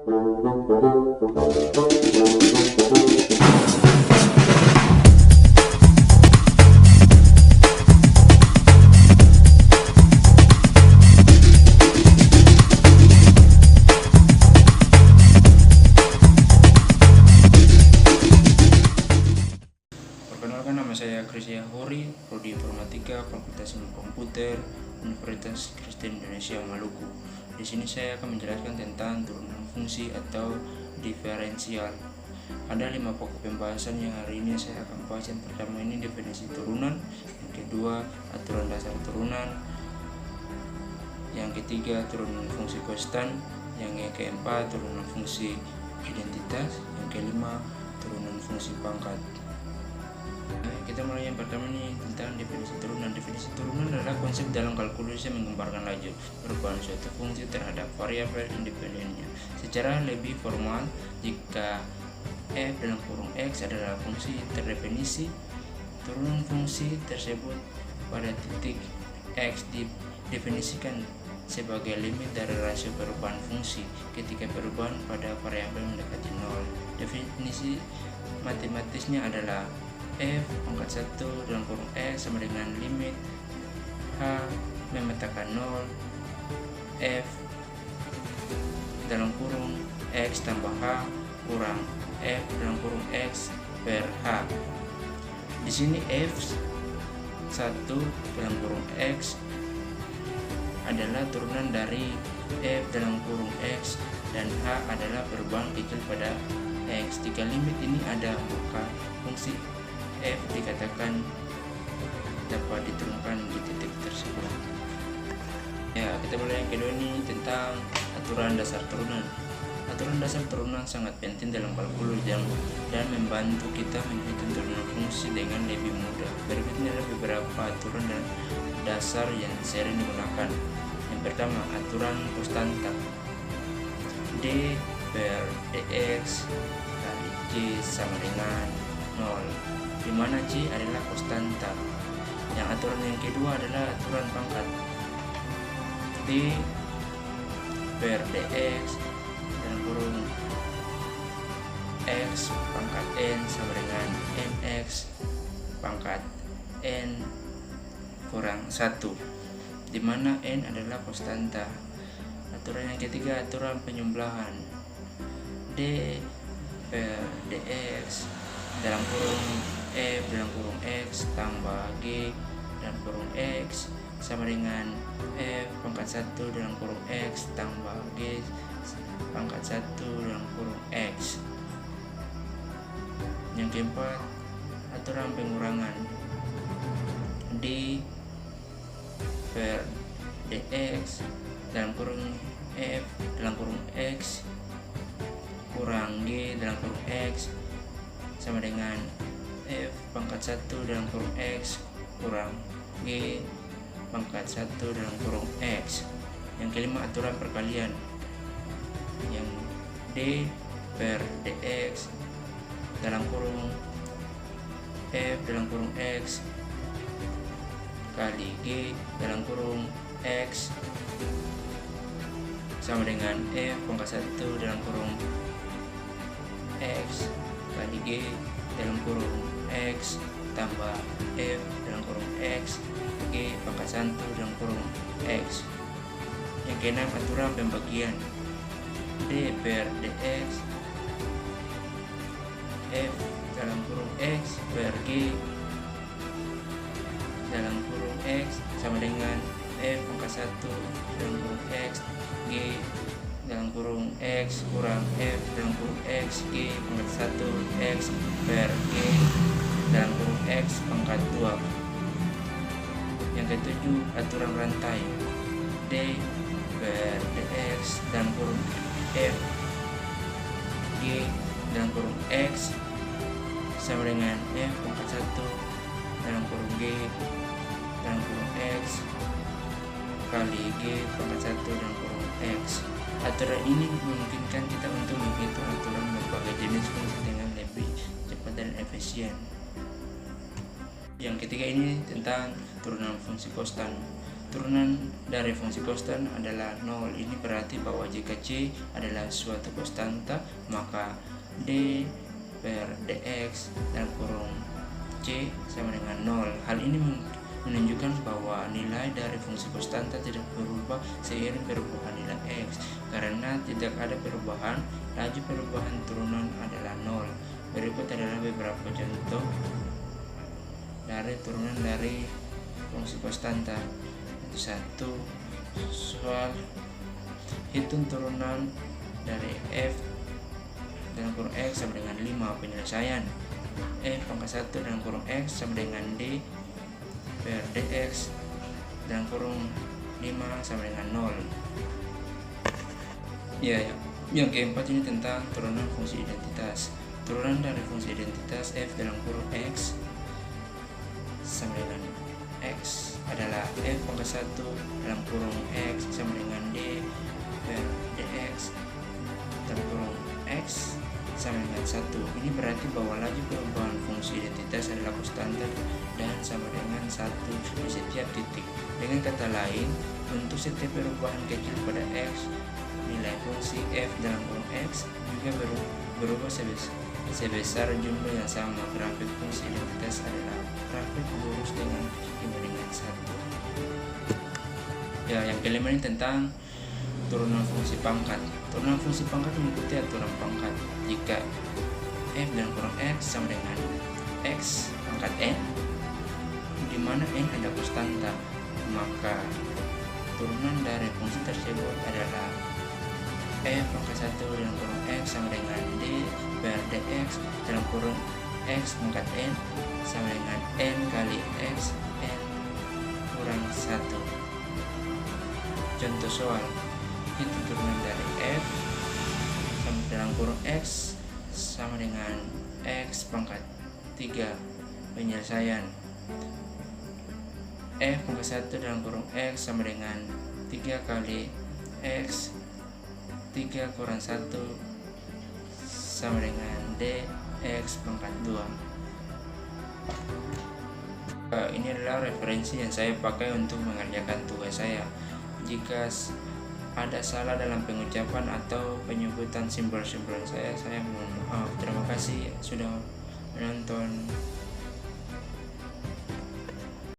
Perkenalkan, nama saya Krisya Hori, Prodi Informatika, Fakultas Ilmu Komputer, Universitas Kristen Indonesia Maluku. Di sini saya akan menjelaskan tentang turunan fungsi atau diferensial. Ada 5 pokok pembahasan yang hari ini saya akan bahas. Yang pertama ini definisi turunan, yang kedua aturan dasar turunan, yang ketiga turunan fungsi konstan, yang keempat turunan fungsi identitas, yang kelima turunan fungsi pangkat. Kita mulai yang pertama nih tentang definisi turunan. Definisi turunan adalah konsep dalam kalkulus yang menggambarkan laju perubahan suatu fungsi terhadap variabel independennya. Secara lebih formal, jika f dalam kurung x adalah fungsi terdefinisi, turunan fungsi tersebut pada titik x didefinisikan sebagai limit dari rasio perubahan fungsi ketika perubahan pada variabel mendekati 0. Definisi matematisnya adalah f pangkat 1 dalam kurung x sama dengan limit h memetakan 0 f dalam kurung x tambah h kurang f dalam kurung x per h. Di sini f 1 dalam kurung x adalah turunan dari f dalam kurung x dan h adalah perubahan kecil pada x. Jika limit ini ada, maka fungsi f dikatakan dapat diturunkan di titik tersebut. Ya, kita mulai yang kedua nih tentang aturan dasar turunan. Aturan dasar turunan sangat penting dalam kalkulus dan membantu kita menghitung turunan fungsi dengan lebih mudah. Berikut ini adalah beberapa aturan dan dasar yang sering digunakan. Yang pertama, aturan konstanta. D per dx kali j sama dengan 0, di mana j adalah konstanta. Yang aturan yang kedua adalah aturan pangkat. D per dx dalam kurung x pangkat n sama dengan mx pangkat n kurang 1, di mana n adalah konstanta. Aturan yang ketiga, aturan penjumlahan. D per dx dalam kurung f dalam kurung x tambah g dalam kurung x sama dengan f pangkat 1 dalam kurung x tambah g pangkat 1 dalam kurung x. Yang keempat, aturan pengurangan. D per dx dalam kurung f dalam kurung x kurang g dalam kurung x sama dengan f pangkat 1 dalam kurung x kurang g pangkat 1 dalam kurung x. Yang kelima, aturan perkalian. Yang d per dx dalam kurung f dalam kurung x kali g dalam kurung x sama dengan f pangkat 1 dalam kurung x kali g dalam kurung x tambah f dalam kurung x g pangkat 1 dalam kurung x. Yang keenam, aturan pembagian. D per dx f dalam kurung x per g dalam kurung x sama dengan f pangkat 1 dalam kurung x g dalam kurung x kurang f dalam kurung x g pangkat 1 x per g dalam kurung x pangkat 2. Yang ketujuh, aturan rantai. D per dx dalam kurung f g dalam kurung x sama dengan f pangkat 1 dalam kurung g dalam kurung x kali g pangkat 1 dalam kurung x. Aturan ini memungkinkan kita untuk menghitung aturan berbagai jenis fungsi dengan lebih cepat dan efisien. Yang ketiga ini tentang turunan fungsi konstan. Turunan dari fungsi konstan adalah 0. Ini berarti bahwa jika C adalah suatu konstanta, maka D per dx dalam kurung C sama dengan 0. Hal ini menunjukkan bahwa nilai dari fungsi konstanta tidak berubah seiring perubahan nilai x. Karena tidak ada perubahan, laju perubahan turunan adalah 0. Berikut adalah beberapa contoh dari turunan dari fungsi konstanta. Satu, soal hitung turunan dari f dalam kurung x sama dengan 5. Penyelesaian f pangkat 1 dalam kurung x sama dengan d per dx dalam kurung 5 sama dengan 0. Yang keempat ini tentang turunan fungsi identitas. Turunan dari fungsi identitas f dalam kurung x sama dengan x adalah f pangkat 1 dalam kurung x sama dengan d per dx dalam kurung x sama dengan 1. Ini berarti bahwa laju perubahan fungsi identitas adalah konstanta dan sama dengan 1 di setiap titik. Dengan kata lain, untuk setiap perubahan kecil pada x, nilai fungsi f dalam kurung x juga berubah sebesar jumlah yang sama. Grafik fungsi identitas adalah grafik lurus dengan 5 dengan 1. Yang kelima ini tentang turunan fungsi pangkat. Turunan fungsi pangkat mengikuti aturan pangkat. Jika f dalam kurung x sama dengan x pangkat n, di mana n ada konstanta, maka turunan dari fungsi tersebut adalah f pangkat 1 dalam kurung x sama dengan d per dx dalam kurung x pangkat n sama dengan n kali x n kurang 1. Contoh soal, hitung turunan dari f dalam kurung x sama dengan x pangkat 3. Penyelesaian f pangkat 1 dalam kurung x sama dengan 3 kali x 3 kurang 1 sama dengan d x pangkat 2. Ini adalah referensi yang saya pakai untuk mengerjakan tugas saya. Jika ada salah dalam pengucapan atau penyebutan simbol-simbol saya mohon maaf. Terima kasih sudah menonton.